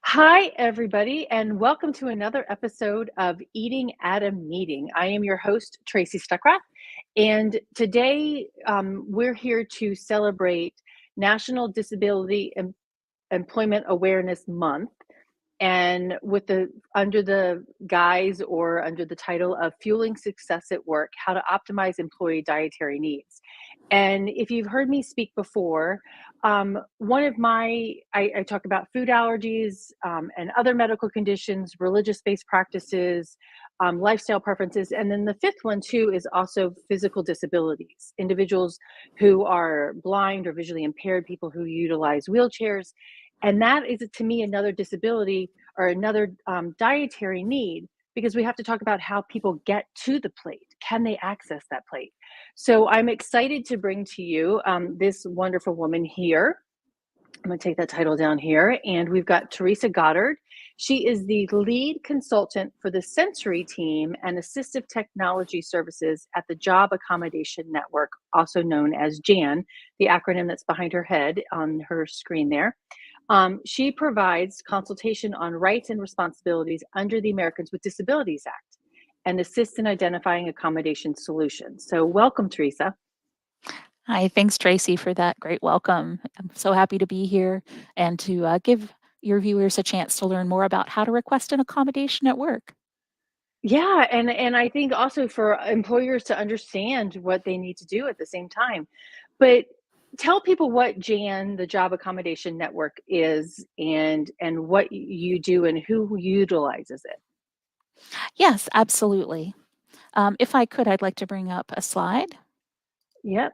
Hi, everybody, and welcome to another episode of Eating at a Meeting. I am your host, Tracy Stuckrath, and today we're here to celebrate National Disability Employment Awareness Month, and with the under the guise or under the title of Fueling Success at Work: How to Optimize Employee Dietary Needs. And if you've heard me speak before, one of I talk about food allergies and other medical conditions, religious-based practices, lifestyle preferences, and then the fifth one too is also physical disabilities, individuals who are blind or visually impaired, people who utilize wheelchairs, and that is to me another disability or another dietary need, because we have to talk about how people get to the plate. Can they access that plate? So I'm excited to bring to you this wonderful woman here. I'm going to take that title down here. And we've got Teresa Goddard. She is the lead consultant for the sensory team and assistive technology services at the Job Accommodation Network, also known as JAN, the acronym that's behind her head on her screen there. She provides consultation on rights and responsibilities under the Americans with Disabilities Act and assists in identifying accommodation solutions. So welcome, Teresa. Hi, thanks, Tracy, for that great welcome. I'm so happy to be here and to give your viewers a chance to learn more about how to request an accommodation at work. Yeah, and I think also for employers to understand what they need to do at the same time. But tell people what JAN, the Job Accommodation Network, is and what you do and who utilizes it. Yes, absolutely. If I could, I'd like to bring up a slide. Yep.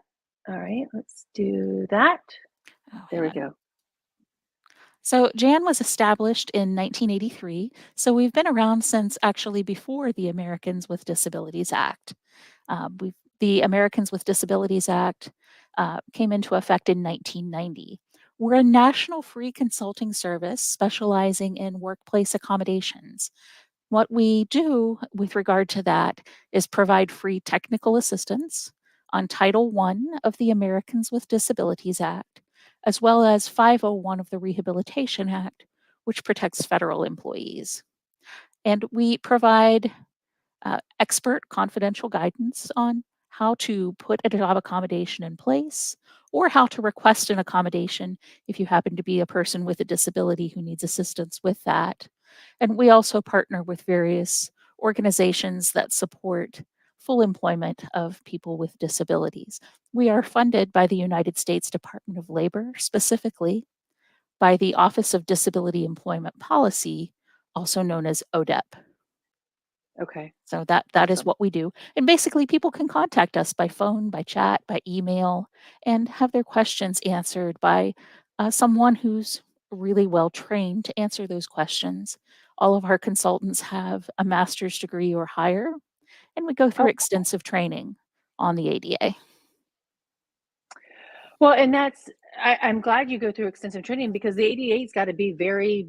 All right, let's do that. Oh, There hang we on. go. So JAN was established in 1983, so we've been around since actually before the Americans with Disabilities Act. The Americans with Disabilities Act came into effect in 1990. We're a national free consulting service specializing in workplace accommodations. What we do with regard to that is provide free technical assistance on Title I of the Americans with Disabilities Act, as well as 501 of the Rehabilitation Act, which protects federal employees. And we provide expert confidential guidance on how to put a job accommodation in place or how to request an accommodation if you happen to be a person with a disability who needs assistance with that. And we also partner with various organizations that support full employment of people with disabilities. We are funded by the United States Department of Labor, specifically by the Office of Disability Employment Policy, also known as ODEP. Okay. So that is Awesome. what we do. And basically people can contact us by phone, by chat, by email, and have their questions answered by someone who's really well trained to answer those questions. All of our consultants have a master's degree or higher, and we go through Oh, cool. extensive training on the ADA. Well, and I'm glad you go through extensive training, because the ADA's got to be very,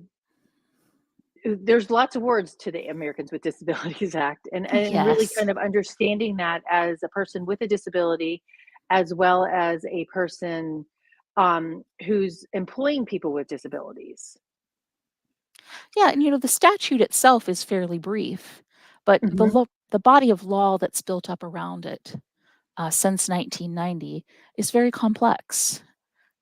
there's lots of words to the Americans with Disabilities Act, and really Yes. kind of understanding that as a person with a disability, as well as a person who's employing people with disabilities. Yeah, and the statute itself is fairly brief, but Hmm. the body of law that's built up around it since 1990 is very complex.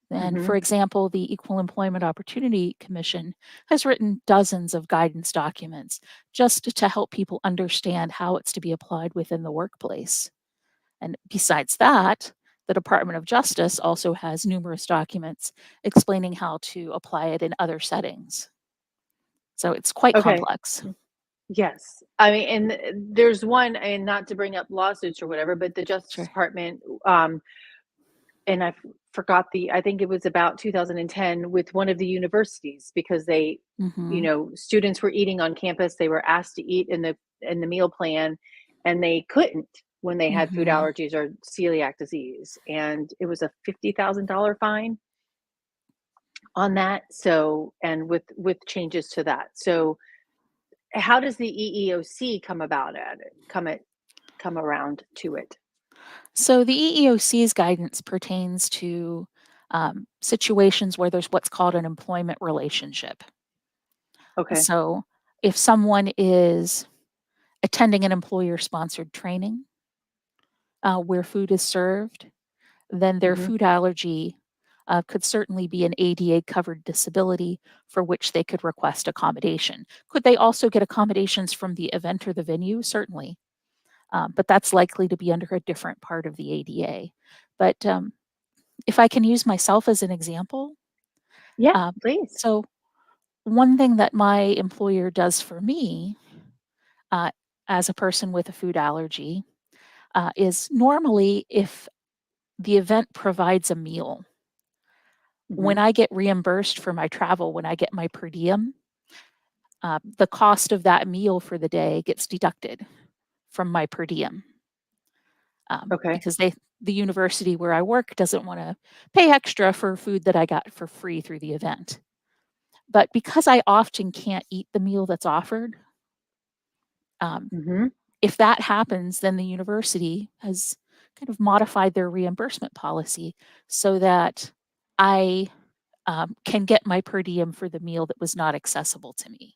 And Hmm. for example, the Equal Employment Opportunity Commission has written dozens of guidance documents just to help people understand how it's to be applied within the workplace. And besides that, the Department of Justice also has numerous documents explaining how to apply it in other settings. So it's quite Okay. complex. Yes. I mean, and there's one, and not to bring up lawsuits or whatever, but the Justice Sure. Department, and forgot I think it was about 2010 with one of the universities, because Hmm. students were eating on campus. They were asked to eat in the meal plan, and they couldn't when they had food Hmm. allergies or celiac disease. And it was a $50,000 fine on that. So, and with changes to that. So, how does the EEOC come about at it? Come around to it? So the EEOC's guidance pertains to situations where there's what's called an employment relationship. Okay. So if someone is attending an employer-sponsored training where food is served, then their Hmm. food allergy could certainly be an ADA-covered disability for which they could request accommodation. Could they also get accommodations from the event or the venue? Certainly. But that's likely to be under a different part of the ADA. But if I can use myself as an example, Yeah, um, please. so one thing that my employer does for me uh, as a person with a food allergy is normally if the event provides a meal, when Hmm. I get reimbursed for my travel, when I get my per diem, the cost of that meal for the day gets deducted from my per diem Okay. because the university where I work doesn't want to pay extra for food that I got for free through the event. But because I often can't eat the meal that's offered, um, Hmm. if that happens, then the university has kind of modified their reimbursement policy so that I can get my per diem for the meal that was not accessible to me.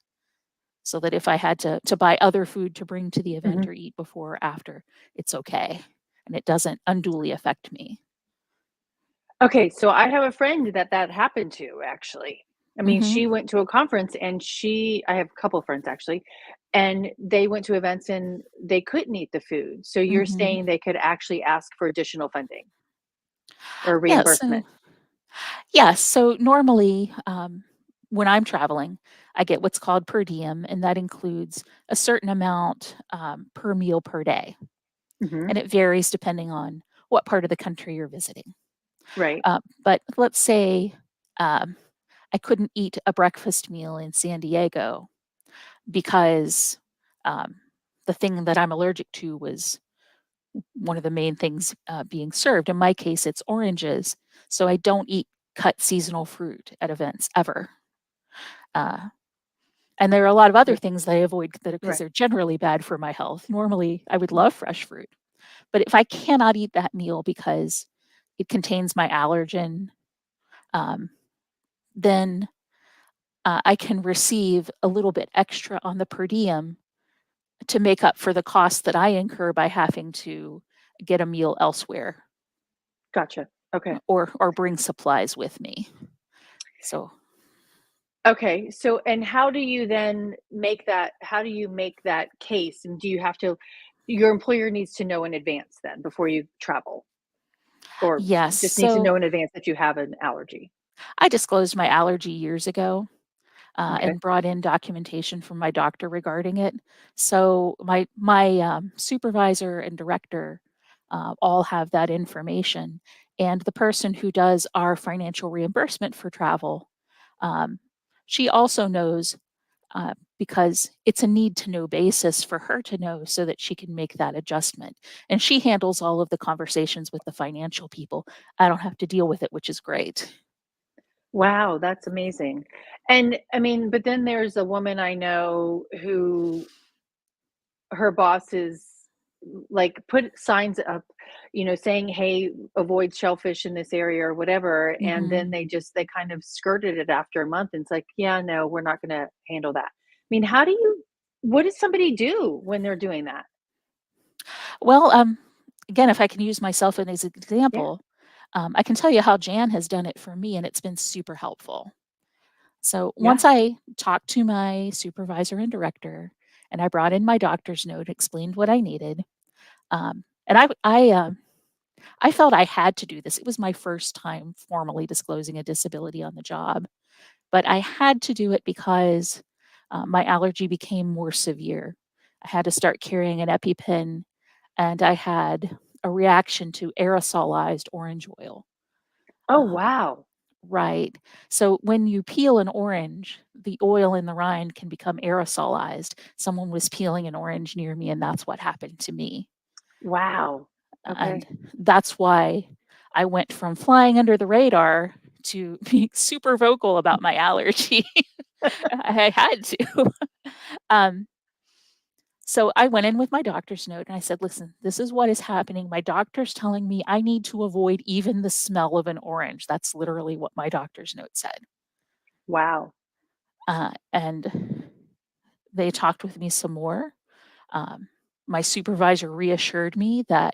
So that if I had to buy other food to bring to the Hmm. event or eat before or after, it's okay and it doesn't unduly affect me. Okay, so I have a friend that that happened to actually. I mean, Hmm. she went to a conference and I have a couple friends actually, and they went to events and they couldn't eat the food. So you're Hmm. saying they could actually ask for additional funding or Yeah. So reimbursement? yes. So normally, when I'm traveling, I get what's called per diem, and that includes a certain amount per meal per day, Hmm. and it varies depending on what part of the country you're visiting. Right, But let's say um, I couldn't eat a breakfast meal in San Diego because um, the thing that I'm allergic to was one of the main things being served. In my case, it's oranges. So I don't eat cut seasonal fruit at events ever. Uh, and there are a lot of other r- things that I avoid that because right. they're generally bad for my health. Normally, I would love fresh fruit, but if I cannot eat that meal because it contains my allergen, um, then I can receive a little bit extra on the per diem to make up for the cost that I incur by having to get a meal elsewhere Gotcha. Okay. or bring supplies with me. So, Okay. So, and how do you then make that? How do you make that case? And do you have to? Your employer needs to know in advance then before you travel, or yes. just needs to So know in advance that you have an allergy. I disclosed my allergy years ago Okay. and brought in documentation from my doctor regarding it. So my supervisor and director all have that information, and the person who does our financial reimbursement for travel, um, she also knows because it's a need to know basis for her to know so that she can make that adjustment. And she handles all of the conversations with the financial people. I don't have to deal with it, which is great. Wow, that's amazing. And I mean, but then there's a woman I know who her boss is like put signs up, saying, "Hey, avoid shellfish in this area," or whatever, and Hmm. then they kind of skirted it after a month, and it's like, "Yeah, no, we're not gonna handle that." I mean, what does somebody do when they're doing that? Well, again, if I can use myself as an Yeah, example, I can tell you how Jan has done it for me, and it's been super helpful. So yeah. once I talked to my supervisor and director, and I brought in my doctor's note, explained what I needed, and I felt I had to do this. It was my first time formally disclosing a disability on the job, but I had to do it because my allergy became more severe. I had to start carrying an EpiPen, and I had a reaction to aerosolized orange oil. Oh, Um, wow. right. So when you peel an orange, the oil in the rind can become aerosolized. Someone was peeling an orange near me, and that's what happened to me. Wow. And Okay. that's why I went from flying under the radar to being super vocal about my allergy. I had to. Um, so I went in with my doctor's note and I said, listen, this is what is happening. My doctor's telling me I need to avoid even the smell of an orange. That's literally what my doctor's note said. Wow. And they talked with me some more. My supervisor reassured me that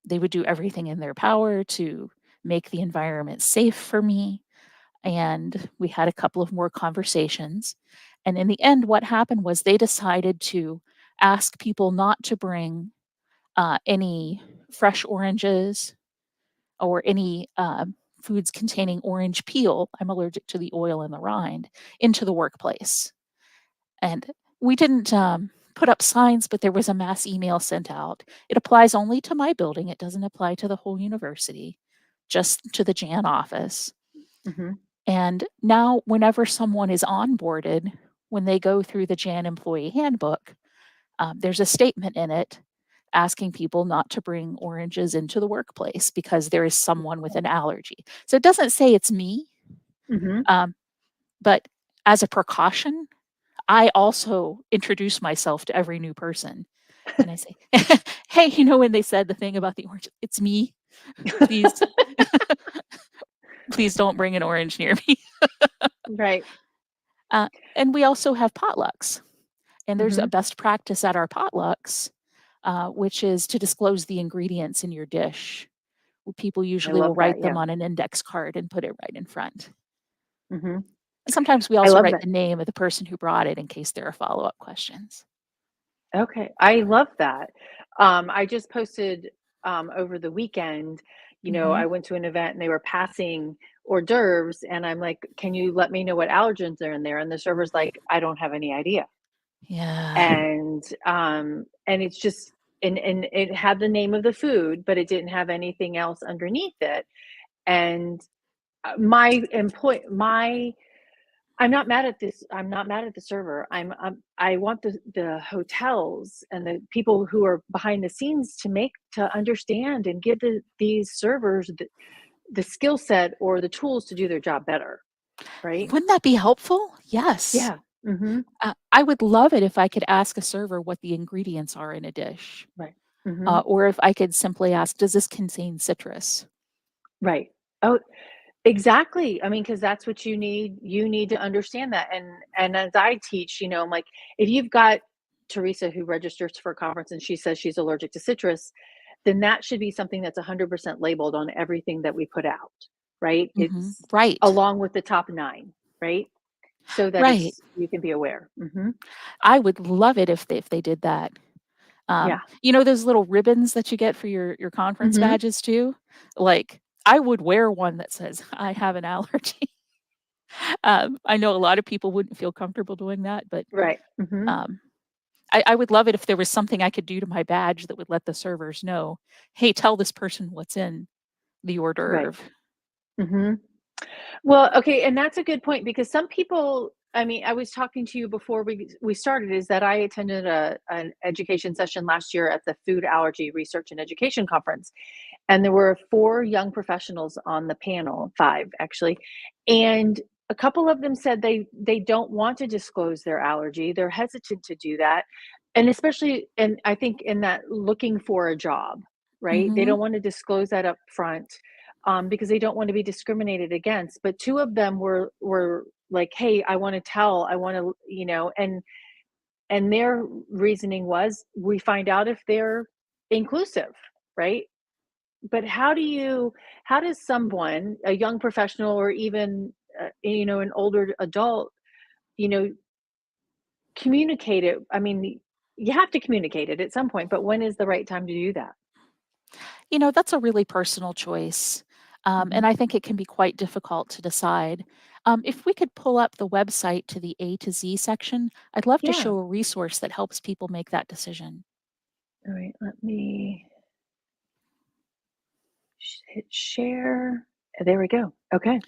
they would do everything in their power to make the environment safe for me. And we had a couple of more conversations. And in the end, what happened was they decided to ask people not to bring any fresh oranges or any foods containing orange peel. I'm allergic to the oil and the rind into the workplace. And we didn't put up signs, but there was a mass email sent out. It applies only to my building. It doesn't apply to the whole university, just to the Jan office. Mm-hmm. And now, whenever someone is onboarded, when they go through the Jan employee handbook, there's a statement in it asking people not to bring oranges into the workplace because there is someone with an allergy. So it doesn't say it's me, Mm-hmm. but as a precaution, I also introduce myself to every new person. And I say, hey, when they said the thing about the orange, it's me. Please, please don't bring an orange near me. Right. And we also have potlucks. And there's Mm-hmm. a best practice at our potlucks, which is to disclose the ingredients in your dish. People I usually will love that. write them Yeah. on an index card and put it right in front. Mm-hmm. Sometimes we I also love write that. the name of the person who brought it in case there are follow-up questions. Okay, I love that. I just posted over the weekend, Mm-hmm. I went to an event and they were passing hors d'oeuvres, and I'm like, can you let me know what allergens are in there? And the server's like, I don't have any idea. Yeah. And it's just, and it had the name of the food, but it didn't have anything else underneath it. And my employee, my I'm not mad at this. I'm not mad at the server. I want the hotels and the people who are behind the scenes to understand and give these servers the skill set or the tools to do their job better, right? Wouldn't that be helpful? Yes. Yeah. Mhm. I would love it if I could ask a server what the ingredients are in a dish, Right. Mhm. or if I could simply ask, does this contain citrus? Right. Oh, exactly. I mean, because that's what you need to understand that. And as I teach, I'm like, if you've got Teresa who registers for a conference and she says she's allergic to citrus, then that should be something that's 100% labeled on everything that we put out, right? Mm-hmm. It's Right. along with the top 9, right? So that Right. it's you can be aware. Mhm. I would love it if they did that. Yeah. Those little ribbons that you get for your conference Mhm. badges too? Like, I would wear one that says, "I have an allergy." I know a lot of people wouldn't feel comfortable doing that, but, Right. Mhm. um, I would love it if there was something I could do to my badge that would let the servers know, "Hey, tell this person what's in the hors Right. d'oeuvre." Mhm. Well, okay, and that's a good point because some people, I mean, I was talking to you before we started, is that I attended an education session last year at the Food Allergy Research and Education Conference, and there were 4 young professionals on the panel, 5 actually, and a couple of them said they don't want to disclose their allergy. They're hesitant to do that, and especially, and I think in that looking for a job, right? They Mhm. don't want to disclose that up front because they don't want to be discriminated against. But 2 of them were like, "Hey, I want to tell. I want to, and their reasoning was, we find out if they're inclusive, right? But how does someone, a young professional or even an older adult, you know, communicate it? I mean, you have to communicate it at some point, but when is the right time to do that? That's a really personal choice, Hmm. and I think it can be quite difficult to decide. If we could pull up the website to the A to Z section, I'd love to Yeah. show a resource that helps people make that decision. All right. Let me hit share. There we go. Okay.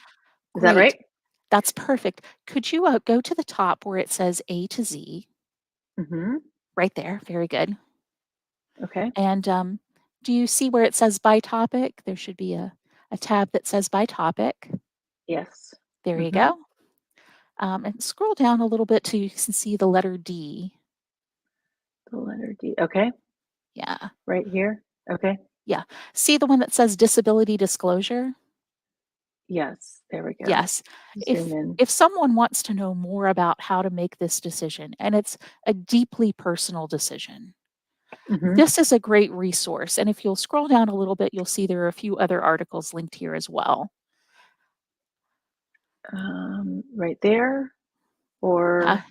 Is that Great. right? That's perfect. Could you go to the top where it says A to Z? Hmm. Right there. Very good. Okay. And do you see where it says by topic? There should be a tab that says by topic. Yes. There you Hmm. go. And scroll down a little bit till you can see the letter D. The letter D. Okay. Yeah. Right here. Okay. Yeah. See the one that says disability disclosure? Yes, there we go. Yes. Zoom in. If someone wants to know more about how to make this decision, and it's a deeply personal decision, Mhm. this is a great resource. And if you'll scroll down a little bit, you'll see there are a few other articles linked here as well. Right there Uh, or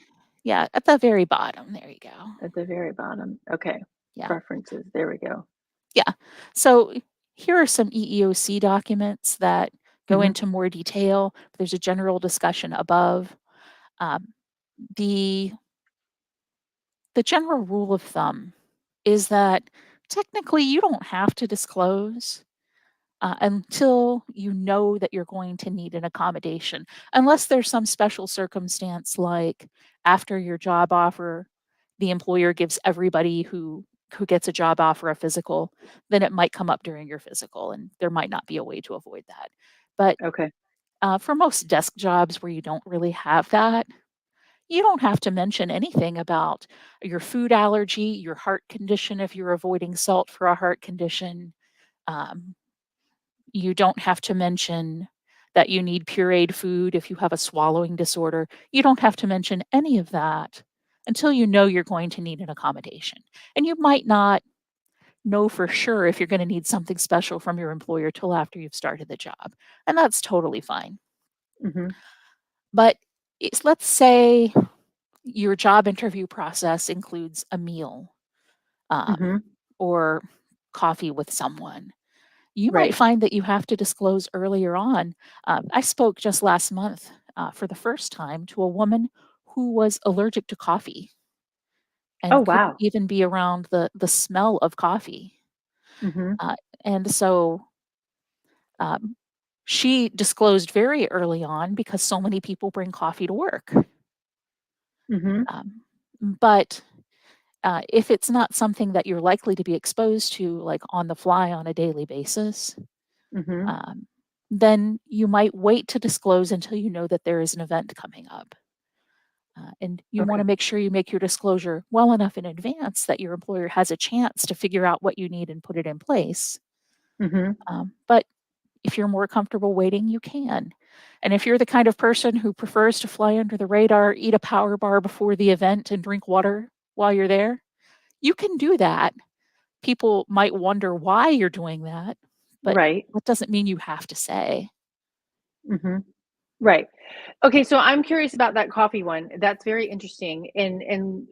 yeah, at the very bottom. There you go. at the very bottom? Okay. Yeah. Preferences. There we go. Yeah. So here are some EEOC documents that go Mhm. into more detail. There's a general discussion above. Um, the the general rule of thumb is that technically you don't have to disclose until you know that you're going to need an accommodation, unless there's some special circumstance like after your job offer, the employer gives everybody who gets a job offer a physical, then it might come up during your physical, and there might not be a way to avoid that. But Okay. for most desk jobs where you don't really have that, you don't have to mention anything about your food allergy, your heart condition if you're avoiding salt for a heart condition. Um, you don't have to mention that you need pureed food if you have a swallowing disorder. You don't have to mention any of that until you know you're going to need an accommodation. And you might not know for sure if you're going to need something special from your employer till after you've started the job. And that's totally fine. Mhm. But let's say your job interview process includes a meal um, Mhm. or coffee with someone. You might Right. find that you have to disclose earlier on. I spoke just last month for the first time to a woman who was allergic to coffee Oh, and couldn't wow. even be around the smell of coffee. Mhm. Uh, and so um, she disclosed very early on because so many people bring coffee to work. Mhm. Um, but if it's not something that you're likely to be exposed to, like on the fly on a daily basis, Mhm. um, then you might wait to disclose until you know that there is an event coming up. And you want Okay. to make sure you make your disclosure well enough in advance that your employer has a chance to figure out what you need and put it in place. Mhm. But if you're more comfortable waiting, you can. And if you're the kind of person who prefers to fly under the radar, eat a power bar before the event, and drink water while you're there, you can do that. People might wonder why you're doing that, but Right. that doesn't mean you have to say. Mhm. Right. Okay, so I'm curious about that coffee one. That's very interesting. And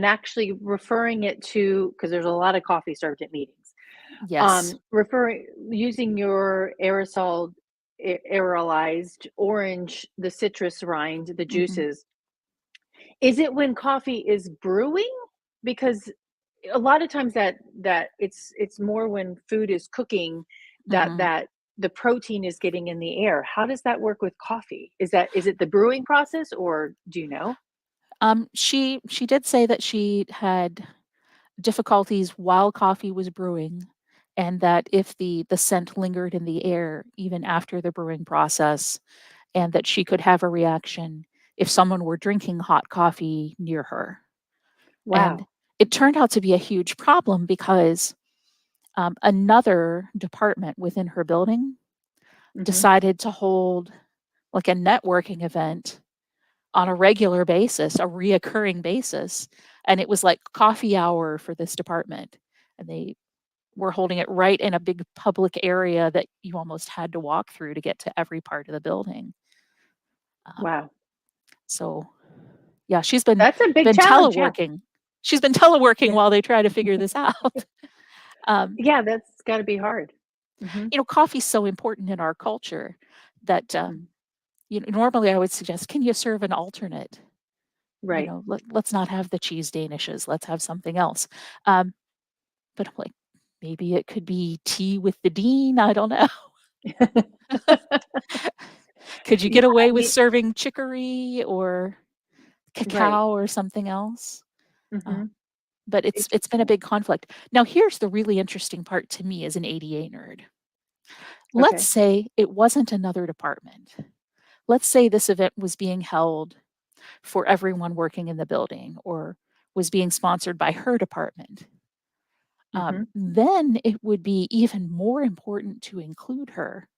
actually referring it to because there's a lot of coffee served at meetings. Yes. Referring using your aerosolized orange, the citrus rind, the Mhm. juices. Is it when coffee is brewing? Because a lot of times that it's more when food is cooking Mhm. that the protein is getting in the air. How does that work with coffee? Is it the brewing process or do you know? She did say that she had difficulties while coffee was brewing, and that if the scent lingered in the air even after the brewing process, and that she could have a reaction if someone were drinking hot coffee near her. And Wow. it turned out to be a huge problem because another department within her building Mhm. decided to hold like a networking event on a regular basis, a reoccurring basis, and it was like coffee hour for this department, and they were holding it right in a big public area that you almost had to walk through to get to every part of the building. Um, Wow. so yeah, she's been That's a big been challenge, yeah. teleworking. She's been teleworking Yeah. while they try to figure this out. Um, Yeah, that's gotta be hard. Mhm. Coffee's so important in our culture that Mm. normally I would suggest, can you serve an alternate? Right. Let's not have the cheese danishes. Let's have something else. Um, but I'm like, maybe it could be tea with the dean. I don't know. Could you Yeah, get I away with mean serving chicory or right. cacao or something else? Uh, Mhm. but it's been a Interesting. big conflict. Now, here's the really interesting part to me as an ADA nerd. Let's Okay. say it wasn't another department. Let's say this event was being held for everyone working in the building or was being sponsored by her department. Mhm. Then it would be even more important to include her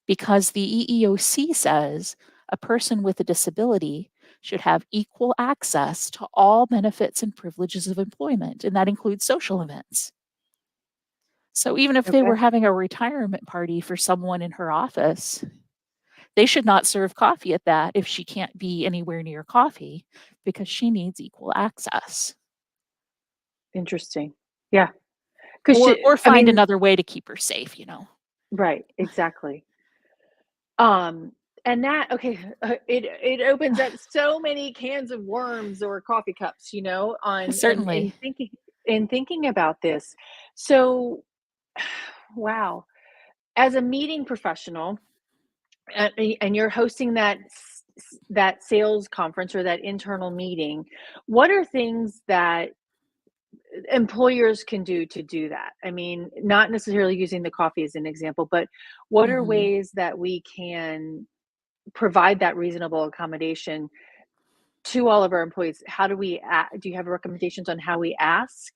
because the EEOC says a person with a disability should have equal access to all benefits and privileges of employment, and that includes social events. So even if they were Okay. having a retirement party for someone in her office, they should not serve coffee at that if she can't be anywhere near coffee because she needs equal access. Interesting. Yeah. Because Or I find mean, another way to keep her safe, you know? right, exactly. Um, and that okay, it opens up so many cans of worms or coffee cups, on Certainly. in thinking about this. So, wow, as a meeting professional, and you're hosting that sales conference or that internal meeting, what are things that employers can do that? I mean, not necessarily using the coffee as an example, but what are Mhm. ways that we can provide that reasonable accommodation to all of our employees? How do do you have recommendations on how we ask,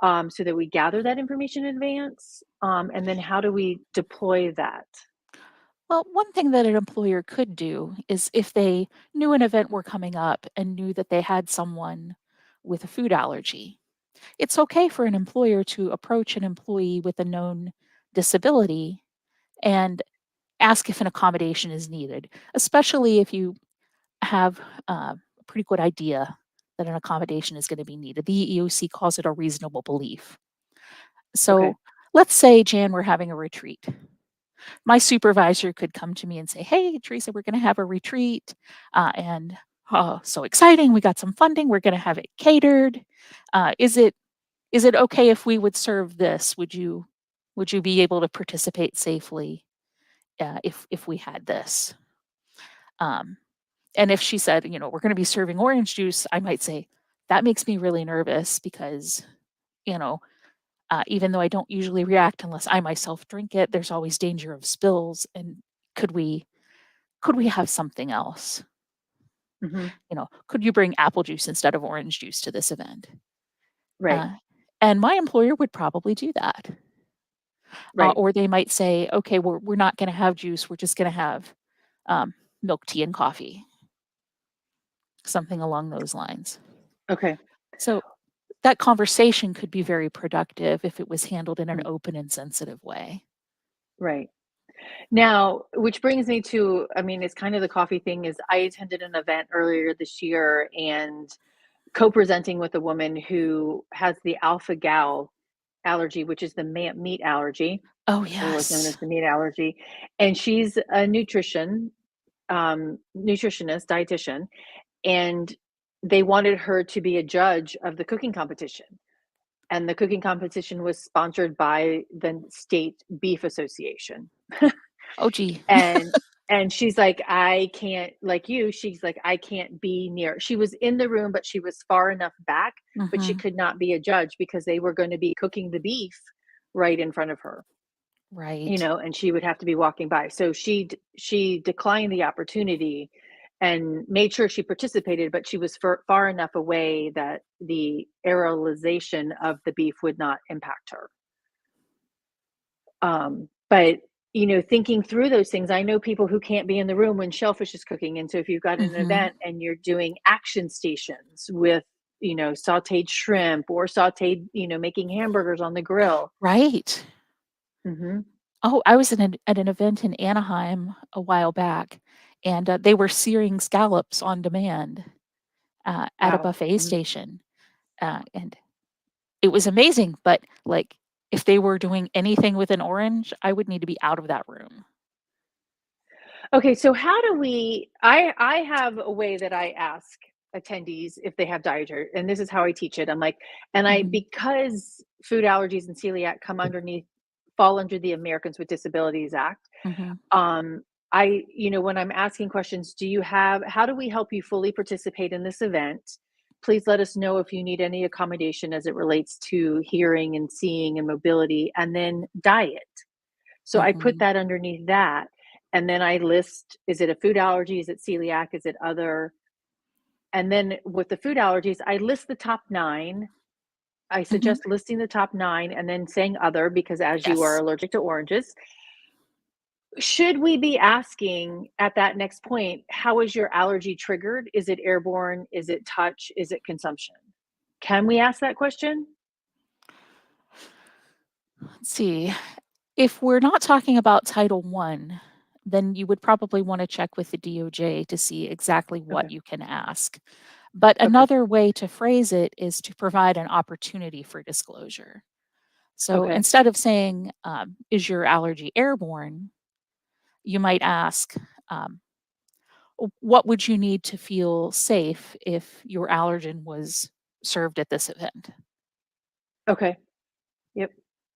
so that we gather that information in advance? And then how do we deploy that? Well, one thing that an employer could do is if they knew an event were coming up and knew that they had someone with a food allergy, it's okay for an employer to approach an employee with a known disability and ask if an accommodation is needed, especially if you have a pretty good idea that an accommodation is going to be needed. The EEOC calls it a reasonable belief. Okay. So let's say, Jan, we're having a retreat. My supervisor could come to me and say, "Hey, Teresa, we're going to have a retreat, and oh, so exciting! We got some funding. We're going to have it catered. Is it okay if we would serve this? Would you be able to participate safely if we had this?" Um, and if she said, "We're going to be serving orange juice," I might say, "That makes me really nervous because you know." Even though I don't usually react unless I myself drink it, there's always danger of spills. And could we could we have something else? Hmm. Could you bring apple juice instead of orange juice to this event? Right. Uh, and my employer would probably do that. Right. Or they might say, okay, we're not going to have juice. We're just going to have um, milk, tea, and coffee, something along those lines. Okay. So that conversation could be very productive if it was handled in an Mm. open and sensitive way. Right. Now, which brings me to, I mean, it's kind of the coffee thing. Is I attended an event earlier this year and co-presenting with a woman who has the alpha gal allergy, which is the meat allergy, Oh, otherwise known as yes. the meat allergy. And she's a nutritionist, dietitian, and they wanted her to be a judge of the cooking competition. And the cooking competition was sponsored by the state beef association. Oh, gee. And she's like, "I can't," like you, she's like, "I can't be near." She was in the room, but she was far enough back, but she Hmm. could not be a judge because they were gonna be cooking the beef right in front of her, Right. and she would have to be walking by. So she declined the opportunity and made sure she participated, but she was far enough away that the aerosolization of the beef would not impact her. But thinking through those things, I know people who can't be in the room when shellfish is cooking. And so if you've got an Hmm. event and you're doing action stations with, sauteed shrimp or sauteed, making hamburgers on the grill. Right. Hmm. Oh, I was at an event in Anaheim a while back, and they were searing scallops on demand at a Wow. buffet Hmm. station, and it was amazing. But like, if they were doing anything with an orange, I would need to be out of that room. Okay, so how do we I have a way that I ask attendees if they have dietary, and this is how I teach it. I'm like, and I Hmm. because food allergies and celiac fall under the Americans with Disabilities Act. Hmm. Um, when I'm asking questions, how do we help you fully participate in this event? Please let us know if you need any accommodation as it relates to hearing and seeing and mobility, and then diet. So I put Hmm. that underneath that. And then I list, is it a food allergy? Is it celiac? Is it other? And then with the food allergies, I list the top nine. I Hmm. suggest listing the top nine and then saying other because as you are Yes. allergic to oranges. Should we be asking at that next point, how is your allergy triggered? Is it airborne? Is it touch? Is it consumption? Can we ask that question? Let's see. If we're not talking about Title I, then you would probably want to check with the DOJ to see exactly what Okay. you can ask. But Okay. another way to phrase it is to provide an opportunity for disclosure. So Okay. instead of saying, is your allergy airborne? You might ask, um, what would you need to feel safe if your allergen was served at this event? Okay. Yep.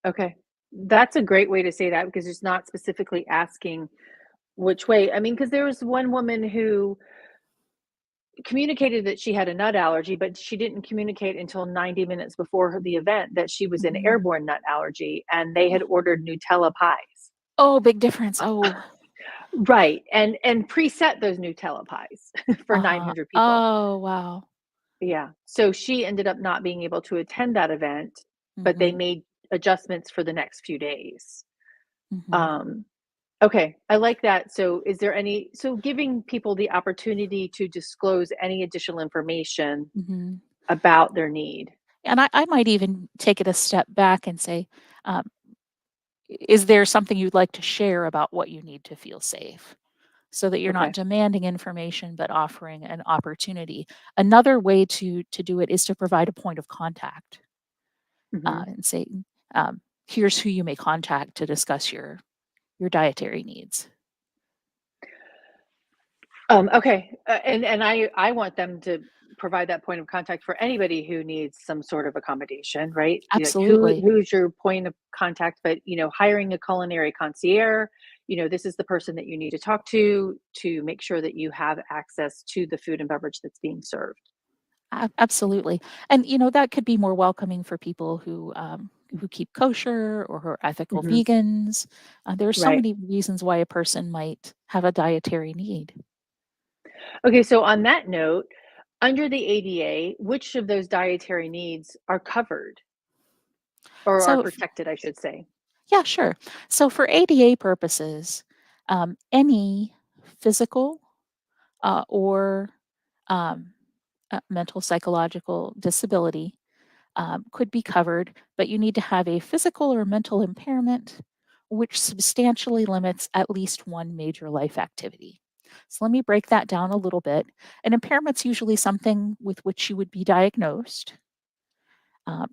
Okay. That's a great way to say that because it's not specifically asking which way. I mean, because there was one woman who communicated that she had a nut allergy, but she didn't communicate until 90 minutes before the event that she was an Mhm. airborne nut allergy, and they had Oh, ordered Nutella pies. oh, big difference. Oh, Right, and preset those Nutella pies for uh-huh. 900 people. Oh, wow. Yeah, so she ended up not being able to attend that event, but they Mhm, made adjustments for the next few days. mhm, Um, okay, I like that. So is there any so giving people the opportunity to disclose any additional information mhm. about their need. And I might even take it a step back and say, um, is there something you'd like to share about what you need to feel safe? So that you're not Okay. demanding information, but offering an opportunity. Another way to do it is to provide a point of contact, Mhm. and say, "Here's who you may contact to discuss your dietary needs." Okay, and I want them to provide that point of contact for anybody who needs some sort of accommodation, right? Like Absolutely. who's your point of contact? But hiring a culinary concierge, this is the person that you need to talk to make sure that you have access to the food and beverage that's being served. Absolutely. And, that could be more welcoming for people who keep kosher or who are ethical Hmm. vegans. There are so Right. many reasons why a person might have a dietary need. Okay, so on that note, under the ADA, which of those dietary needs are covered or are So, protected, I should say? yeah, sure. So for ADA purposes, any physical or um, mental psychological disability could be covered, but you need to have a physical or mental impairment which substantially limits at least one major life activity. So let me break that down a little bit. An impairment's usually something with which you would be diagnosed.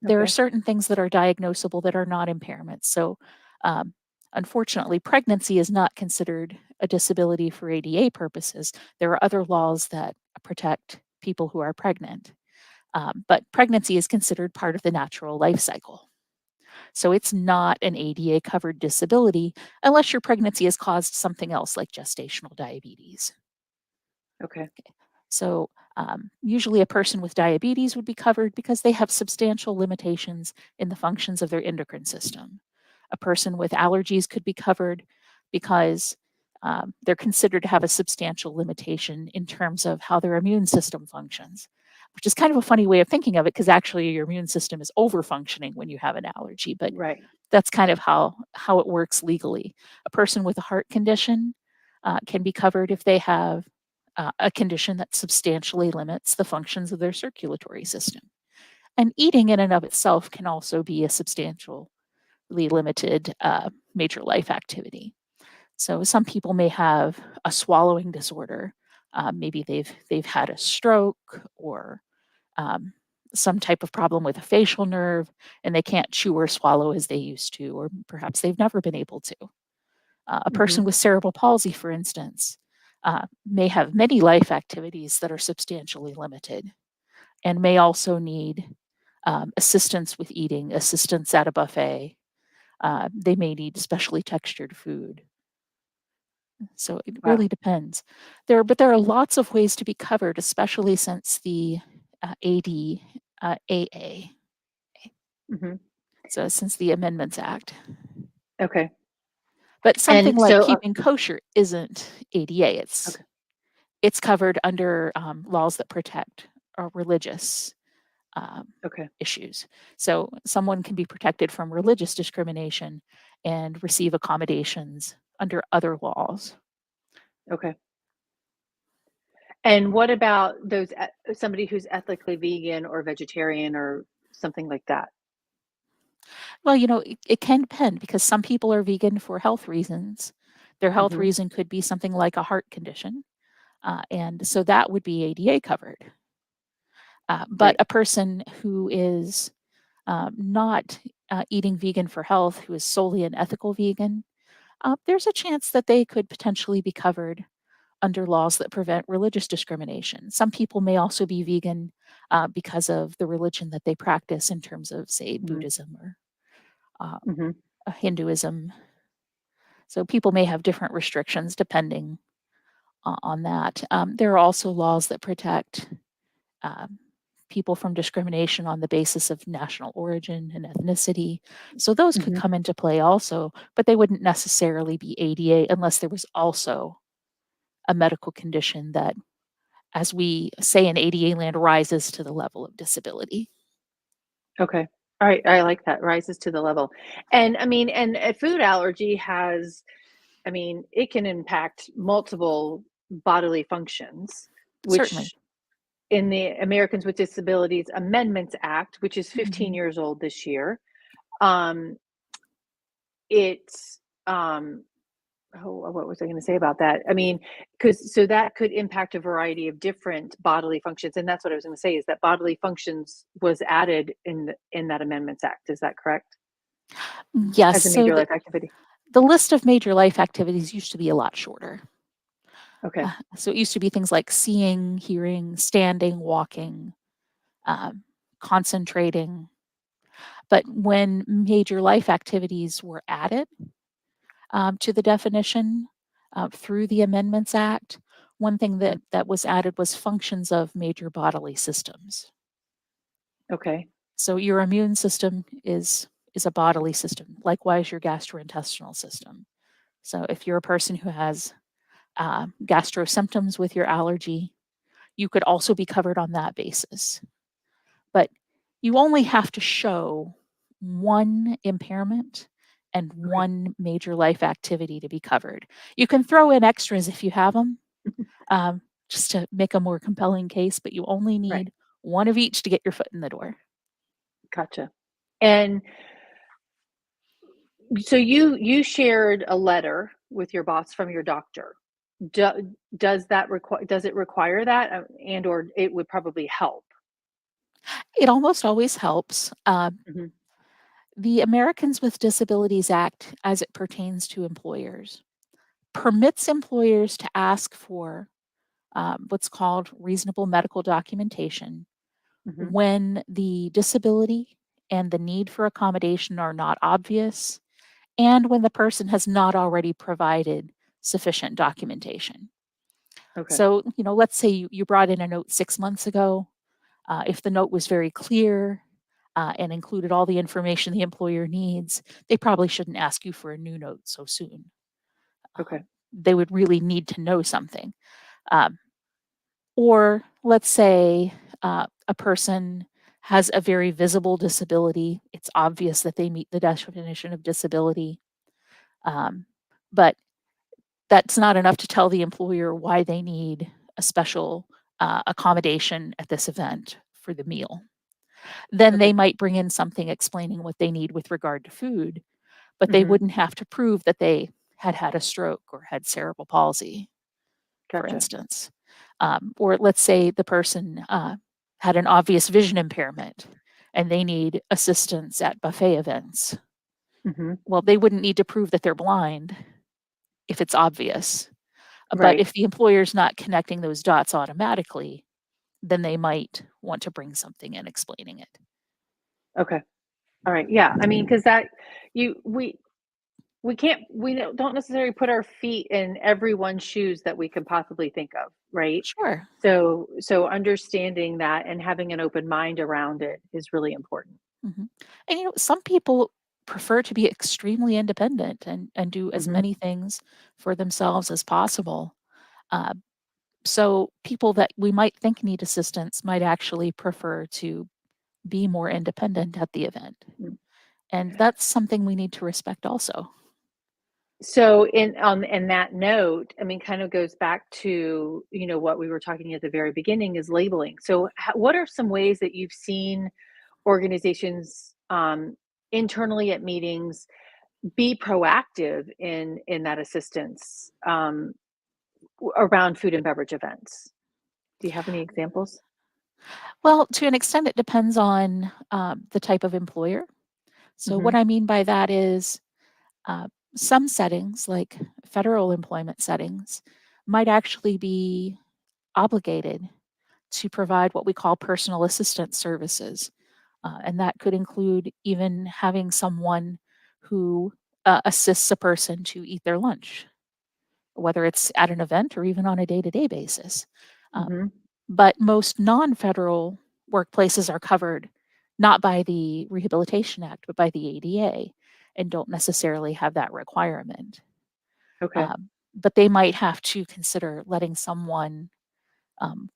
There are Okay. certain things that are diagnosable that are not impairments. So, um, unfortunately, pregnancy is not considered a disability for ADA purposes. There are other laws that protect people who are pregnant, but pregnancy is considered part of the natural life cycle. So, it's not an ADA covered disability unless your pregnancy has caused something else like gestational diabetes. Okay. So, usually a person with diabetes would be covered because they have substantial limitations in the functions of their endocrine system. A person with allergies could be covered because they're considered to have a substantial limitation in terms of how their immune system functions, which is kind of a funny way of thinking of it because actually your immune system is over functioning when you have an allergy, but Right. that's kind of how it works legally. A person with a heart condition can be covered if they have a condition that substantially limits the functions of their circulatory system. And eating in and of itself can also be a substantially limited major life activity. So some people may have a swallowing disorder. Maybe they've had a stroke or um, some type of problem with a facial nerve, and they can't chew or swallow as they used to, or perhaps they've never been able to. A person Mhm. with cerebral palsy, for instance, may have many life activities that are substantially limited and may also need assistance with eating, assistance at a buffet. They may need specially textured food. So it Wow. really depends. There are lots of ways to be covered, especially since the AD, AA, Mhm. so since the Amendments Act. Okay. But something And like so keeping kosher isn't ADA. okay. It's covered under laws that protect religious um, Okay. issues. So someone can be protected from religious discrimination and receive accommodations under other laws. Okay. And what about somebody who's ethically vegan or vegetarian or something like that? Well, it can depend because some people are vegan for health reasons. Their health Mhm. reason could be something like a heart condition, and so that would be ADA covered. But Right. a person who is not eating vegan for health, who is solely an ethical vegan, there's a chance that they could potentially be covered under laws that prevent religious discrimination. Some people may also be vegan because of the religion that they practice in terms of, say, Mhm. Buddhism or uh, Mhm. Hinduism. So people may have different restrictions depending on that. There are also laws that protect um, people from discrimination on the basis of national origin and ethnicity. So those could Mhm. come into play also, but they wouldn't necessarily be ADA unless there was also a medical condition that, as we say in ADA land, rises to the level of disability. Okay. All right. I like that. Rises to the level. And I mean, and a food allergy has, I mean, it can impact multiple bodily functions, Certainly. which in the Americans with Disabilities Amendments Act, which is 15 Mhm. years old this year, um, it's oh, what was I going to say about that? I mean, because so that could impact a variety of different bodily functions, and that's what I was going to say is that bodily functions was added in that Amendments Act. Is that correct? Yes. As a So major the, life activity. the list of major life activities used to be a lot shorter. Okay. So it used to be things like seeing, hearing, standing, walking, um, concentrating. But when major life activities were added to the definition through the Amendments Act, one thing Mm. that was added was functions of major bodily systems. Okay. So your immune system is a bodily system. Likewise, your gastrointestinal system. So if you're a person who has gastro symptoms with your allergy, you could also be covered on that basis. But you only have to show one impairment and Okay. one major life activity to be covered. You can throw in extras if you have them, just to make a more compelling case, but you only Right. need one of each to get your foot in the door. Gotcha. And so you shared a letter with your boss from your doctor. Does it require that, and or it would probably help? It almost always helps. Mhm. The Americans with Disabilities Act, as it pertains to employers, permits employers to ask for what's called reasonable medical documentation Mhm. when the disability and the need for accommodation are not obvious, and when the person has not already provided sufficient documentation. Okay. So, let's say you brought in a note 6 months ago. If the note was very clear and included all the information the employer needs, they probably shouldn't ask you for a new note so soon. Okay. They would really need to know something. Um, or let's say a person has a very visible disability. It's obvious that they meet the definition of disability, um, but that's not enough to tell the employer why they need a special accommodation at this event for the meal. Then they Okay. might bring in something explaining what they need with regard to food, but they Mhm. wouldn't have to prove that they had had a stroke or had cerebral palsy, for Gotcha. instance. Or let's say the person had an obvious vision impairment and they need assistance at buffet events. Mhm. Well, they wouldn't need to prove that they're blind if it's obvious. But Right. if the employer's not connecting those dots automatically, then they might want to bring something in explaining it. Okay. All right. Yeah. I mean, because that you we can't don't necessarily put our feet in everyone's shoes that we can possibly think of, right? Sure. So understanding that and having an open mind around it is really important. Mhm. And some people prefer to be extremely independent and do as Mhm. many things for themselves as possible. Uh, so people that we might think need assistance might actually prefer to be more independent at the event. Mm. And that's something we need to respect also. So in that note, I mean, kind of goes back to, what we were talking at the very beginning is labeling. So what are some ways that you've seen organizations internally at meetings be proactive in that assistance around food and beverage events? Do you have any examples? Well, to an extent, it depends on the type of employer. So, what Mhm. I mean by that is uh, some settings, like federal employment settings, might actually be obligated to provide what we call personal assistance services. And that could include even having someone who assists a person to eat their lunch, whether it's at an event or even on a day to day basis. Um, Mhm. but most non federal workplaces are covered not by the Rehabilitation Act, but by the ADA and don't necessarily have that requirement. Okay. But they might have to consider letting someone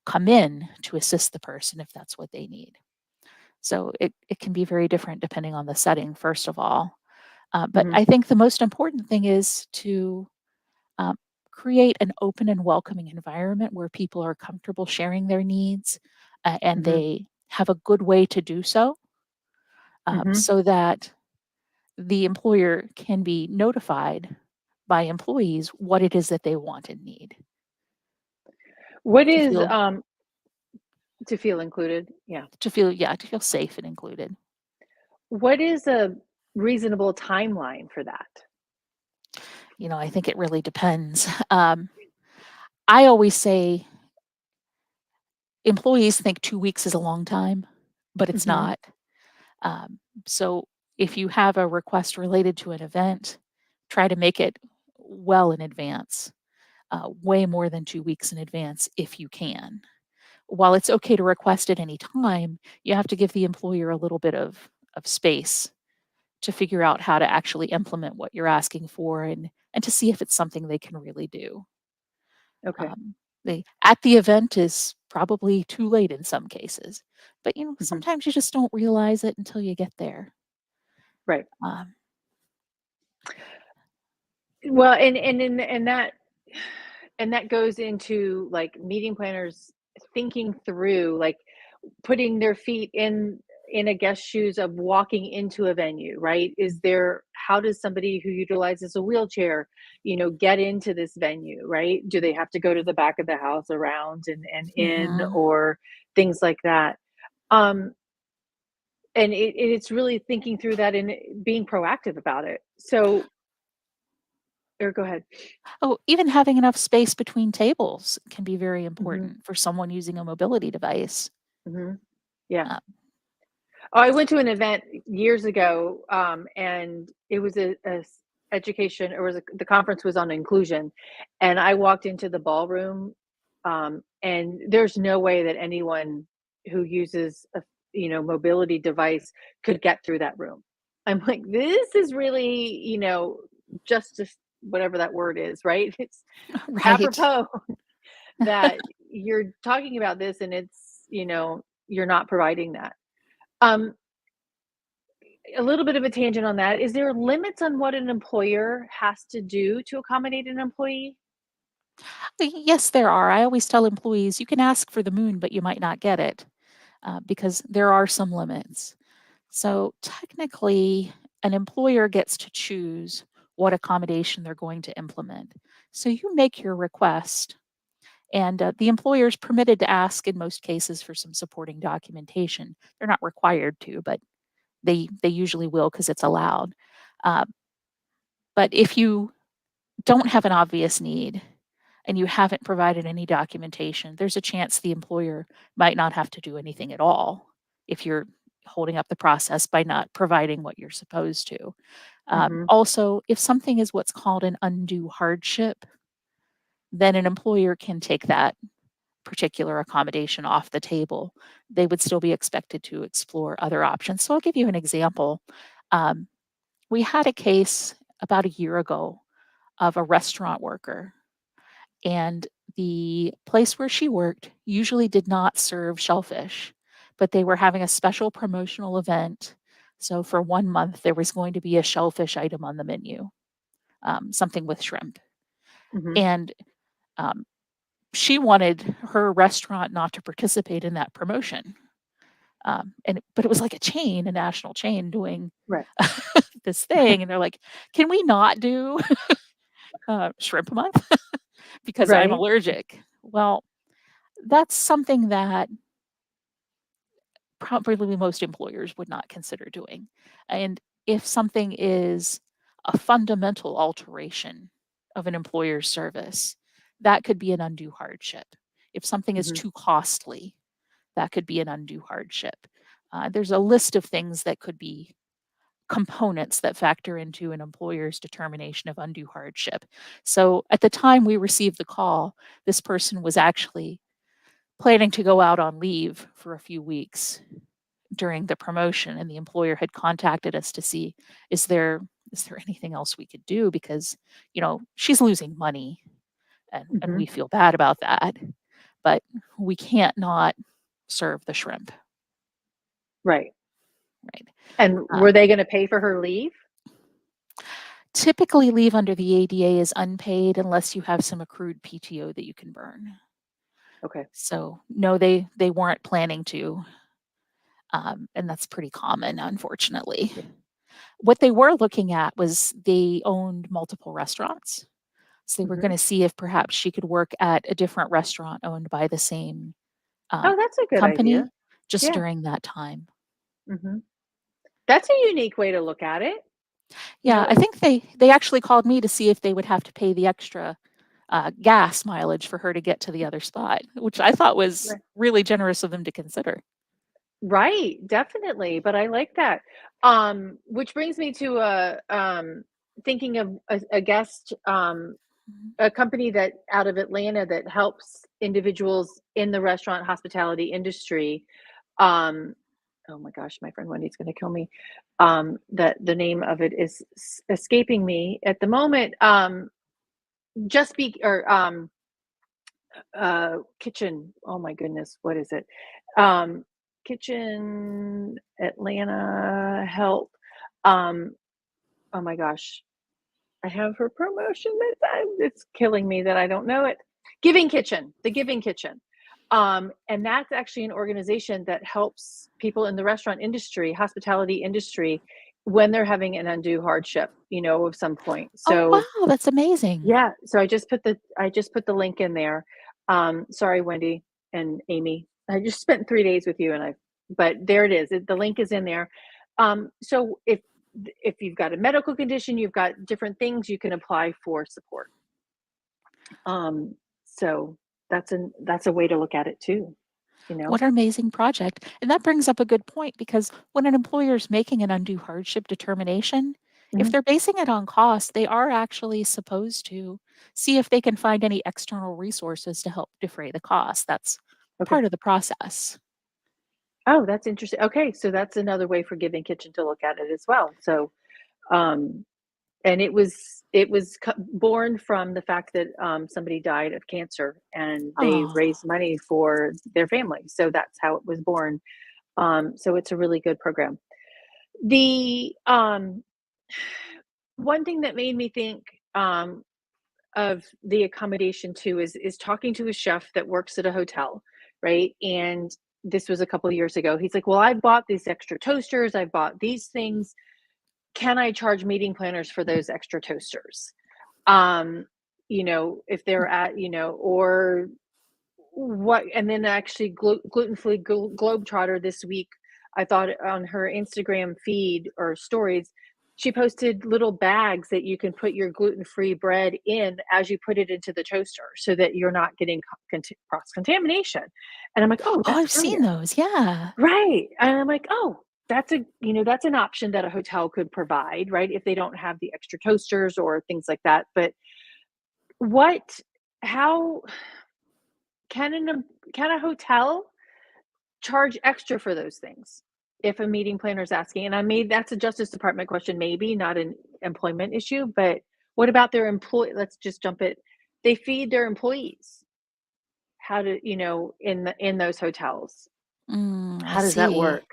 come in to assist the person if that's what they need. So it can be very different depending on the setting, first of all. But Mhm. I think the most important thing is to um, create an open and welcoming environment where people are comfortable sharing their needs and Mhm. they have a good way to do so, Mhm. so that the employer can be notified by employees what it is that they want and need What to is feel to feel included? Yeah. to feel safe and included. What is a reasonable timeline for that? I think it really depends. I always say employees think 2 weeks is a long time, but it's Mhm. not. Um, so if you have a request related to an event, try to make it well in advance, way more than 2 weeks in advance if you can. While it's okay to request at any time, you have to give the employer a little bit of space to figure out how to actually implement what you're asking for and to see if it's something they can really do. Okay. Um, the at the event is probably too late in some cases, but Mhm. sometimes you just don't realize it until you get there. Right. Um, Well, and that goes into like meeting planners thinking through like putting their feet in a guest shoes of walking into a venue, right? How does somebody who utilizes a wheelchair, get into this venue, right? Do they have to go to the back of the house around and in mhm. or things like that? Um, and it's really thinking through that and being proactive about it. So, or go ahead. Oh, even having enough space between tables can be very Hmm. important for someone using a mobility device. Hmm. Yeah. Uh, Oh, I went to an event years ago, and it was education, or the conference was on inclusion, and I walked into the ballroom, and there's no way that anyone who uses a mobility device could get through that room. I'm like, this is really justice, whatever that word is, right? It's right. apropos that you're talking about this, and it's you're not providing that. Um, a little bit of a tangent on that. Is there limits on what an employer has to do to accommodate an employee? Yes, there are. I always tell employees you can ask for the moon, but you might not get it because there are some limits. So, technically, an employer gets to choose what accommodation they're going to implement. So, you make your request, and the employer is permitted to ask in most cases for some supporting documentation. They're not required to, but they usually will because it's allowed. Uh, but if you don't have an obvious need and you haven't provided any documentation, there's a chance the employer might not have to do anything at all if you're holding up the process by not providing what you're supposed to. Mhm. Also, if something is what's called an undue hardship, then an employer can take that particular accommodation off the table. They would still be expected to explore other options. So I'll give you an example. Um, we had a case about a year ago of a restaurant worker, and the place where she worked usually did not serve shellfish, but they were having a special promotional event. So for 1 month, there was going to be a shellfish item on the menu. something with shrimp. Mm-hmm. And um, she wanted her restaurant not to participate in that promotion. But it was like a national chain doing Right. this thing. And they're like, can we not do shrimp a month because I'm Right. allergic? Well, that's something that probably most employers would not consider doing. And if something is a fundamental alteration of an employer's service, that could be an undue hardship. If something is Mm-hmm. too costly, that could be an undue hardship. There's a list of things that could be components that factor into an employer's determination of undue hardship. So at the time we received the call, this person was actually planning to go out on leave for a few weeks during the promotion, and the employer had contacted us to see, is there anything else we could do, because she's losing money, and Mm-hmm. we feel bad about that, but we can't not serve the shrimp. Right. Right. And uh, were they going to pay for her leave? Typically leave under the ADA is unpaid unless you have some accrued PTO that you can burn. Okay. So no, they weren't planning to, and that's pretty common, unfortunately. Yeah. What they were looking at was they owned multiple restaurants. So they were Mm-hmm. going to see if perhaps she could work at a different restaurant owned by the same Oh, that's a good idea. company just Yeah. during that time. Mm-hmm. That's a unique way to look at it. Yeah, I It, think they actually called me to see if they would have to pay the extra gas mileage for her to get to the other spot, which I thought was right. really generous of them to consider. Right, definitely, but I like that. Which brings me to thinking of a guest, Mhm. a company that out of Atlanta that helps individuals in the restaurant hospitality industry. Um, oh my gosh, my friend Wendy's going to kill me. That the name of it is escaping me at the moment. Just be or kitchen. Oh my goodness, what is it? Um, Kitchen Atlanta Help. Um, oh my gosh, I have her promotion that it's killing me that I don't know it. Giving Kitchen, the Giving Kitchen. And that's actually an organization that helps people in the restaurant industry, hospitality industry, when they're having an undue hardship, of some point. Oh, So wow, that's amazing. yeah, so I just put the link in there. Sorry, Wendy and Amy. I just spent 3 days with you, but there it is. The link is in there. So if you've got a medical condition, you've got different things you can apply for support. So that's a way to look at it too, you know. What an amazing project. And that brings up a good point, because when an employer is making an undue hardship determination, if Mhm. they're basing it on cost, they are actually supposed to see if they can find any external resources to help defray the cost. That's Okay. part of the process. Oh, that's interesting. Okay, so that's another way for Giving Kitchen to look at it as well. So, um, and it was born from the fact that somebody died of cancer and they Oh, raised money for their family, so that's how it was born. So it's a really good program. The one thing that made me think of the accommodation too is talking to a chef that works at a hotel, right? And this was a couple of years ago. He's like, well, I bought these extra toasters, I bought these things, can I charge meeting planners for those extra toasters? um if they're at or what. And then actually gluten-free globetrotter this week, I thought on her Instagram feed or stories, she posted little bags that you can put your gluten-free bread in as you put it into the toaster so that you're not getting cross contamination. And I'm like, oh, oh, that's I've seen brilliant. those. Yeah. Right. And I'm like, oh, that's an option that a hotel could provide, right? If they don't have the extra toasters or things like that. But what, how can a hotel charge extra for those things if a meeting planner is asking? And I made that's a Justice Department question, maybe not an employment issue, but what about their employee? Let's just jump it. They feed their employees. How to, in those hotels? I How does that see. work?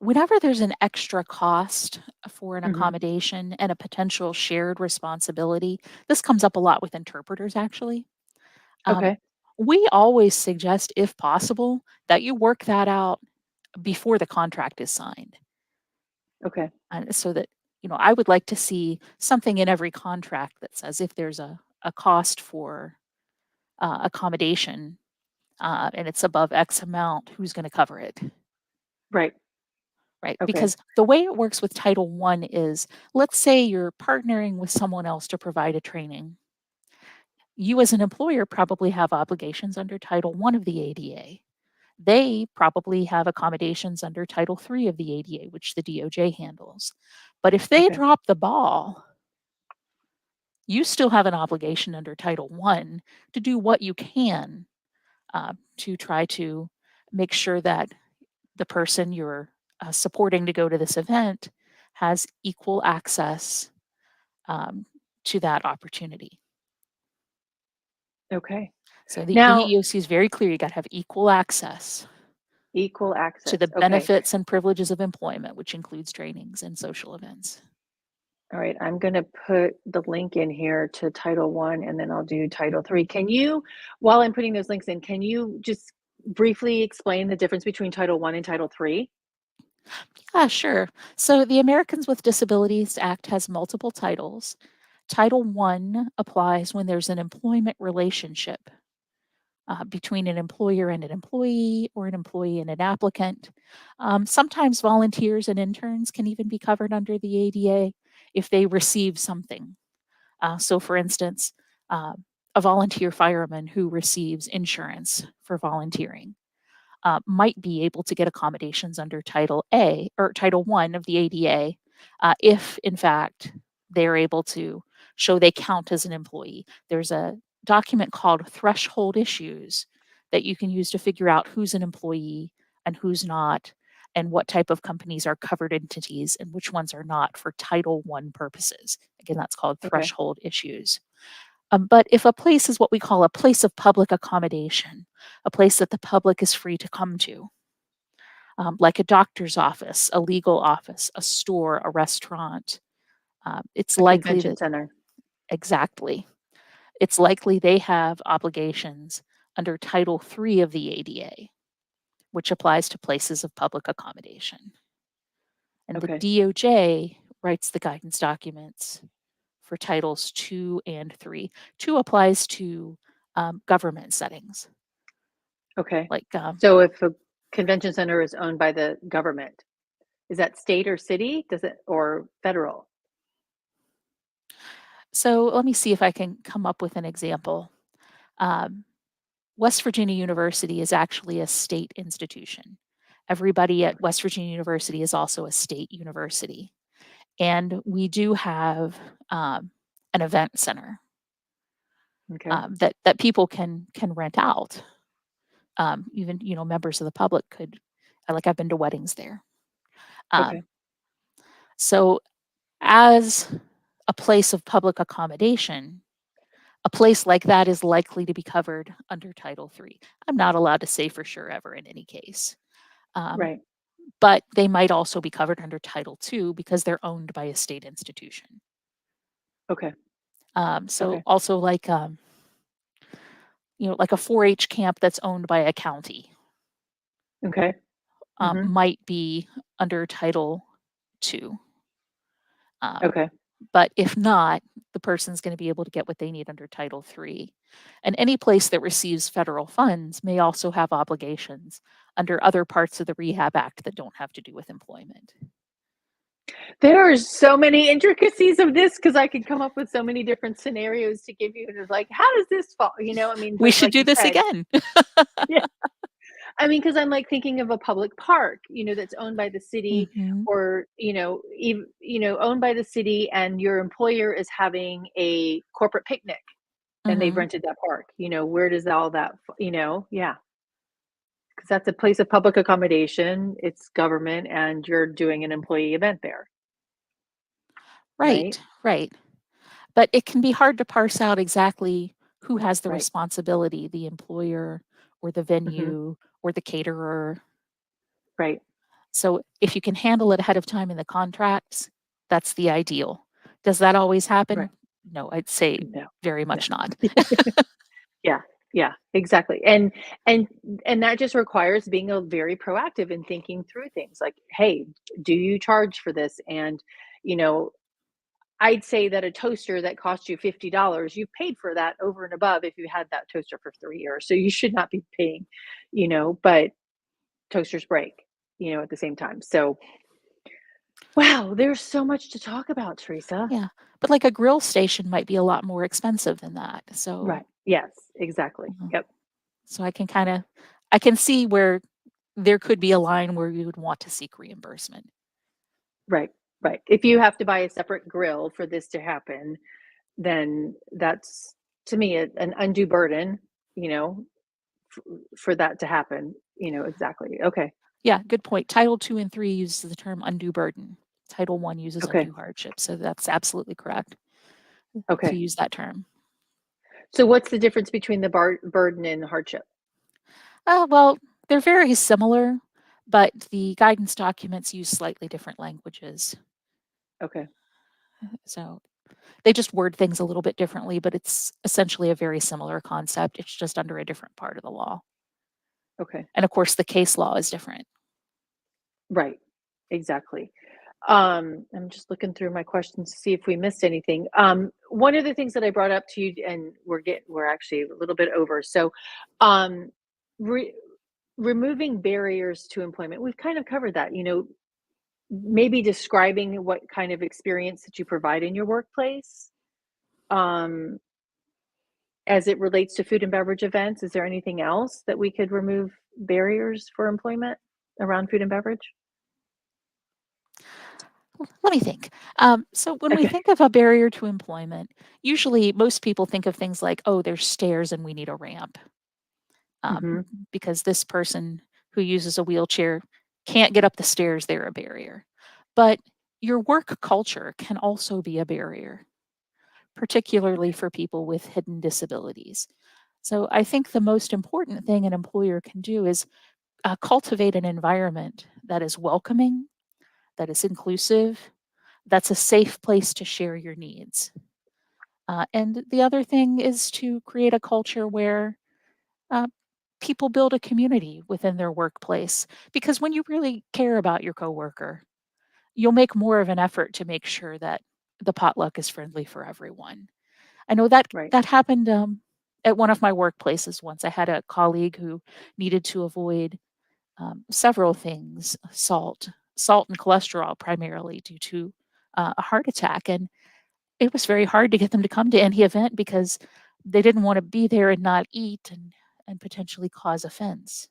Whenever there's an extra cost for an Hmm. accommodation and a potential shared responsibility, this comes up a lot with interpreters actually. Um, Okay. we always suggest, if possible, that you work that out before the contract is signed. Okay. So that, I would like to see something in every contract that says if there's a cost for accommodation and it's above X amount, who's going to cover it? Right. Right? Okay. Because the way it works with Title I is, let's say you're partnering with someone else to provide a training. You as an employer probably have obligations under Title I of the ADA. They probably have accommodations under Title III of the ADA, which the DOJ handles. But if they Okay. drop the ball, you still have an obligation under Title I to do what you can to try to make sure that the person you're supporting to go to this event has equal access um, to that opportunity. Okay. So the Now, EEOC is very clear, you got to have equal access equal to access. the Okay. benefits and privileges of employment, which includes trainings and social events. All right. I'm going to put the link in here to Title One, and then I'll do Title Three. Can you, while I'm putting those links in, can you just briefly explain the difference between Title One and Title Three? Yeah, sure. So the Americans with Disabilities Act has multiple titles. Title I applies when there's an employment relationship between an employer and an employee, or an employee and an applicant. Sometimes volunteers and interns can even be covered under the ADA if they receive something. So, for instance, uh, a volunteer fireman who receives insurance for volunteering might be able to get accommodations under Title A or Title I of the ADA if, in fact, they're able to show they count as an employee. There's a document called Threshold Issues that you can use to figure out who's an employee and who's not, and what type of companies are covered entities and which ones are not for Title I purposes. Again, that's called Okay. Threshold Issues. But if a place is what we call a place of public accommodation, a place that the public is free to come to, like a doctor's office, a legal office, a store, a restaurant, it's A likely convention that center. exactly, it's likely they have obligations under Title III of the ADA, which applies to places of public accommodation. And the Okay. DOJ writes the guidance documents for Titles II and III. Two applies to government settings, Okay. like So if a convention center is owned by the government, is that state or city? Does it, or federal? so let me see if I can come up with an example. Um, West Virginia University is actually a state institution. Everybody at West Virginia University is also a state university. And we do have an event center Okay. that people can rent out. Even members of the public could, like I've been to weddings there. Okay. Um, so as a place of public accommodation, a place like that is likely to be covered under Title III. I'm not allowed to say for sure ever in any case. Um, Right. but they might also be covered under Title II because they're owned by a state institution. Okay. So Okay. also like a 4-H camp that's owned by a county Okay. Hmm. might be under Title II. Um, Okay. but if not, the person's going to be able to get what they need under Title III. And any place that receives federal funds may also have obligations under other parts of the Rehab Act that don't have to do with employment. There are so many intricacies of this because I could come up with so many different scenarios to give you. And it's like, how does this fall? I mean, We but should like do you this said, again. yeah. I mean, because I'm like thinking of a public park, that's owned by the city, Mhm. or owned by the city, and your employer is having a corporate picnic, and they've Mhm. rented that park. Where does all that? Yeah, because that's a place of public accommodation. It's government, and you're doing an employee event there, right? Right, right. But it can be hard to parse out exactly who has the Right. responsibility, the employer or the Hmm. venue or the caterer. Right. So if you can handle it ahead of time in the contracts, that's the ideal. Does that always happen? Right. No, I'd say No. very No. much not. Yeah. Yeah, exactly. And that just requires being a very proactive and thinking through things like, hey, do you charge for this? And, you know, I'd say that a toaster that cost you $50, you've paid for that over and above if you had that toaster for 3 years. So you should not be paying, but toasters break, at the same time. So, wow, there's so much to talk about, Teresa. Yeah, but like a grill station might be a lot more expensive than that. So, Right. Yes, exactly. mhm. Yep. So I can see where there could be a line where you would want to seek reimbursement. Right. Right. If you have to buy a separate grill for this to happen, then that's to me an undue burden, you know, for that to happen. Exactly. Okay. Yeah, good point. Title 2 and 3 uses the term undue burden. Title 1 uses Okay. undue hardship. So that's absolutely correct to Okay. use that term. So what's the difference between the burden and hardship? Well, they're very similar, but the guidance documents use slightly different languages. Okay. So they just word things a little bit differently, but it's essentially a very similar concept. It's just under a different part of the law. Okay. And of course, the case law is different. Right. Exactly. I'm just looking through my questions to see if we missed anything. One of the things that I brought up to you, and we're actually a little bit over. So, um, re- removing barriers to employment. We've kind of covered that. Maybe describing what kind of experience that you provide in your workplace, um, as it relates to food and beverage events. Is there anything else that we could remove barriers for employment around food and beverage? Let me think. So when we Okay. think of a barrier to employment, usually most people think of things like, oh, there's stairs and we need a ramp. Hmm. Because this person who uses a wheelchair can't get up the stairs, they're a barrier. But your work culture can also be a barrier, particularly Okay. for people with hidden disabilities. So I think the most important thing an employer can do is cultivate an environment that is welcoming, that is inclusive, that's a safe place to share your needs. And the other thing is to create a culture where uh, people build a community within their workplace. Because when you really care about your coworker, you'll make more of an effort to make sure that the potluck is friendly for everyone. I know that Right. that happened at one of my workplaces once. I had a colleague who needed to avoid several things, salt and cholesterol primarily due to a heart attack. And it was very hard to get them to come to any event because they didn't want to be there and not eat and potentially cause offense.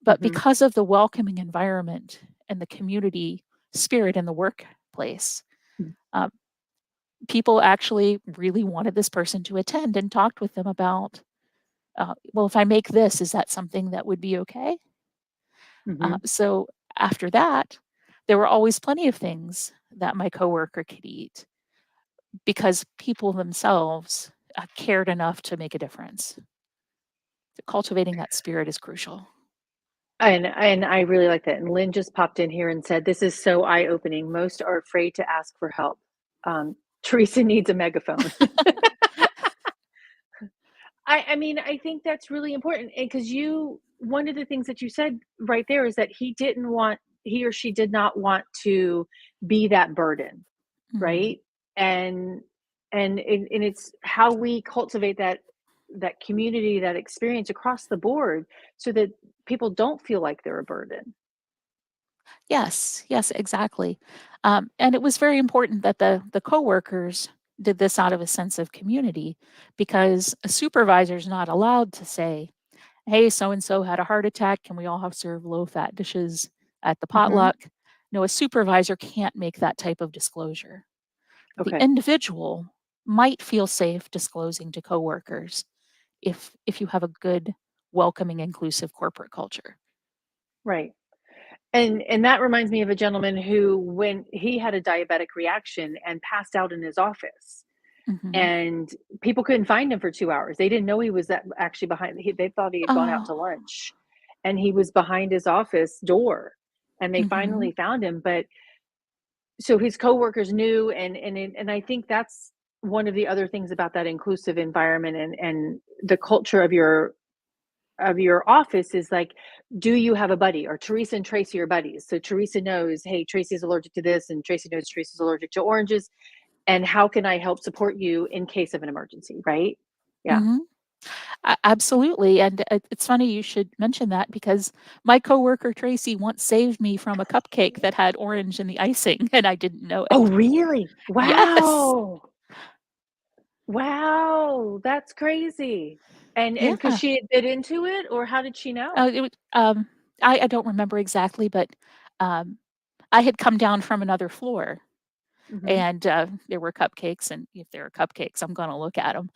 But Hmm. because of the welcoming environment and the community spirit in the workplace, uh, people actually really wanted this person to attend and talked with them about, well, if I make this, is that something that would be okay? Hmm. So after that, there were always plenty of things that my coworker could eat because people themselves cared enough to make a difference. Cultivating that spirit is crucial. And I really like that. And Lynn just popped in here and said, "This is so eye opening. Most are afraid to ask for help. Teresa needs a megaphone." I mean, I think that's really important because one of the things that you said right there is that he or she did not want to be that burden, Mhm. right? And and it's how we cultivate that community, that experience across the board, so that people don't feel like they're a burden. Yes, yes, exactly. And it was very important that the coworkers did this out of a sense of community because a supervisor is not allowed to say, "Hey, so and so had a heart attack. Can we all have serve low fat dishes at the Hmm. potluck?" No, a supervisor can't make that type of disclosure. The Okay. individual might feel safe disclosing to coworkers if you have a good, welcoming, inclusive corporate culture. Right. And that reminds me of a gentleman who, when he had a diabetic reaction and passed out in his office, Mhm. and people couldn't find him for 2 hours. They didn't know he was actually behind. They thought he had gone out to Oh, lunch, and he was behind his office door. and they finally found him. But so his coworkers knew, and I think that's one of the other things about that inclusive environment and the culture of your office is like, do you have a buddy? Or Teresa and Tracy are buddies. So Teresa knows, hey, Tracy's allergic to this, and Tracy knows Tracy's allergic to oranges. And how can I help support you in case of an emergency? Right? Yeah. Mhm. Absolutely, and it's funny you should mention that because my coworker Tracy once saved me from a cupcake that had orange in the icing, and I didn't know Oh, it. really? Yes. Wow. Wow. That's crazy. And because Yeah. she had bit into it, or how did she know? It would I don't remember exactly, but, um, I had come down from another floor, Hmm. and, there were cupcakes, and if there are cupcakes, I'm gonna look at them.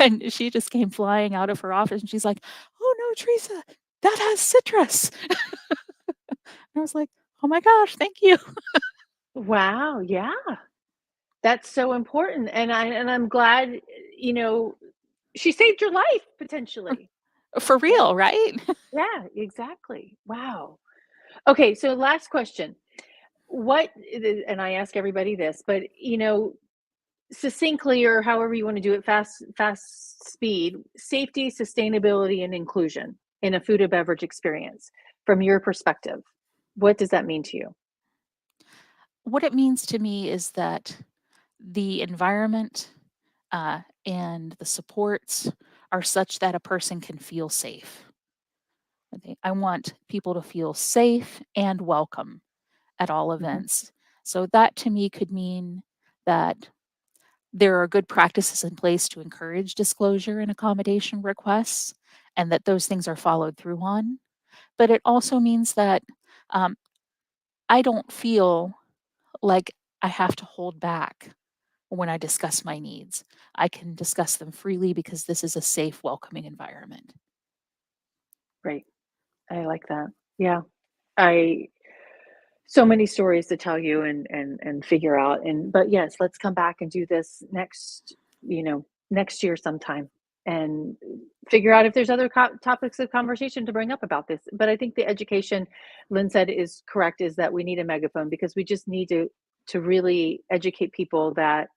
And she just came flying out of her office, and she's like, "Oh, no, Teresa, that has citrus." I was like, "Oh my gosh, thank you." Wow. Yeah. That's so important. And I'm glad, you know, she saved your life potentially. For Yeah. real, right? Yeah, exactly. Wow. Okay, so last question. What, and I ask everybody this, but succinctly, or however you want to do it, fast speed, safety, sustainability, and inclusion in a food and beverage experience from your perspective. What does that mean to you? What it means to me is that the environment, and the supports are such that a person can feel safe. I want people to feel safe and welcome at all Hmm. events. So that to me could mean that there are good practices in place to encourage disclosure and accommodation requests, and that those things are followed through on. But it also means that um, I don't feel like I have to hold back when I discuss my needs. I can discuss them freely because this is a safe, welcoming environment. Great. I like that. Yeah. I So many stories to tell you and figure out, but yes, let's come back and do this next year sometime, and figure out if there's other topics of conversation to bring up about this. But I think the education Lynn said is correct, is that we need a megaphone, because we just need to really educate people that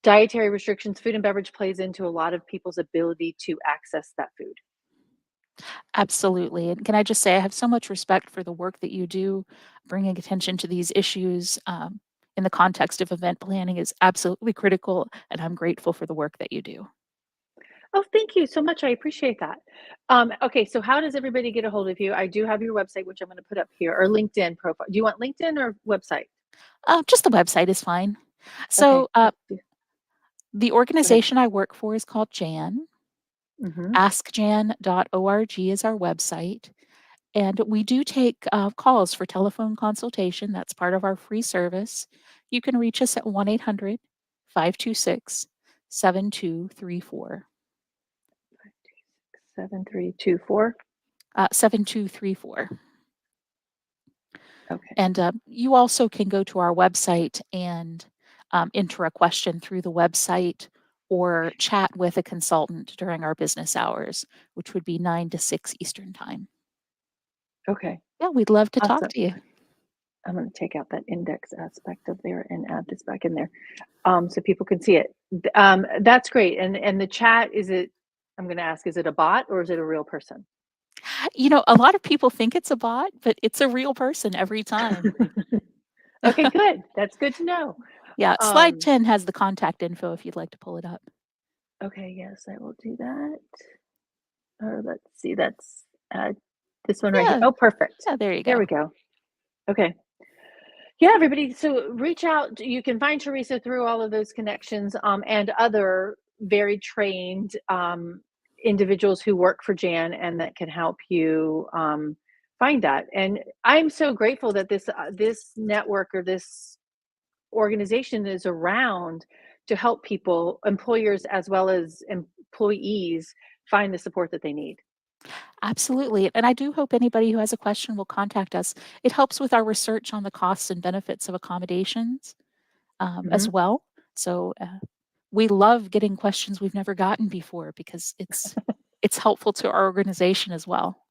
dietary restrictions, food and beverage plays into a lot of people's ability to access that food. Absolutely. And can I just say, I have so much respect for the work that you do. Bringing attention to these issues in the context of event planning is absolutely critical. And I'm grateful for the work that you do. Oh, thank you so much. I appreciate that. Okay, so how does everybody get a hold of you? I do have your website, which I'm going to put up here, or LinkedIn profile. Do you want LinkedIn or website? Just the website is fine. Okay, So, let's do. the Go ahead. organization I work for is called JAN. Hmm. AskJan.org is our website. And we do take calls for telephone consultation. That's part of our free service. You can reach us at 1-800 526 7234. 7324. 7234. Okay. And you also can go to our website and enter a question through the website or chat with a consultant during our business hours, which would be 9 to 6 Eastern Time. Okay. Yeah, we'd love to talk Awesome. to you. I'm going to take out that index aspect of there and add this back in there, so people can see it. That's great. And the chat, is it? I'm going to ask: is it a bot or is it a real person? A lot of people think it's a bot, but it's a real person every time. Okay, good. That's good to know. Yeah, slide Um, 10 has the contact info if you'd like to pull it up. okay, yes, I will do that. Let's see, that's this one right here. Yeah, Oh, perfect. yeah, there you There go. we go. Okay. Yeah, everybody. So reach out. You can find Teresa through all of those connections, and other very trained individuals who work for Jan and that can help you find that. And I'm so grateful that this network, or this organization, is around to help people, employers as well as employees, find the support that they need. Absolutely. And I do hope anybody who has a question will contact us. It helps with our research on the costs and benefits of accommodations as Hmm. well. So we love getting questions we've never gotten before because it's helpful to our organization as well.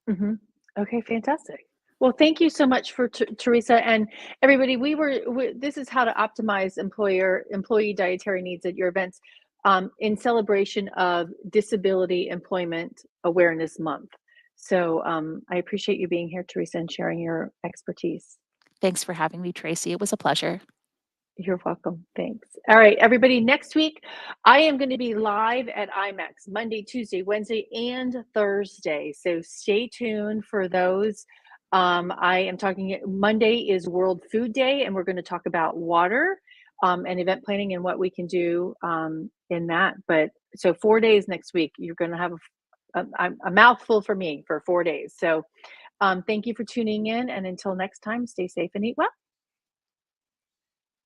Mhm. Okay, fantastic. Well, thank you so much for Teresa and everybody. This is how to optimize employee dietary needs at your events in celebration of Disability Employment Awareness Month. So I appreciate you being here, Teresa, and sharing your expertise. Thanks for having me, Tracy. It was a pleasure. You're welcome. Thanks. All right, everybody. Next week, I am going to be live at IMAX Monday, Tuesday, Wednesday, and Thursday. So stay tuned for those. I am talking, Monday is World Food Day, and we're going to talk about water and event planning and what we can do in that. But so 4 days next week, you're going to have a mouthful for me for 4 days. So thank you for tuning in. And until next time, stay safe and eat well.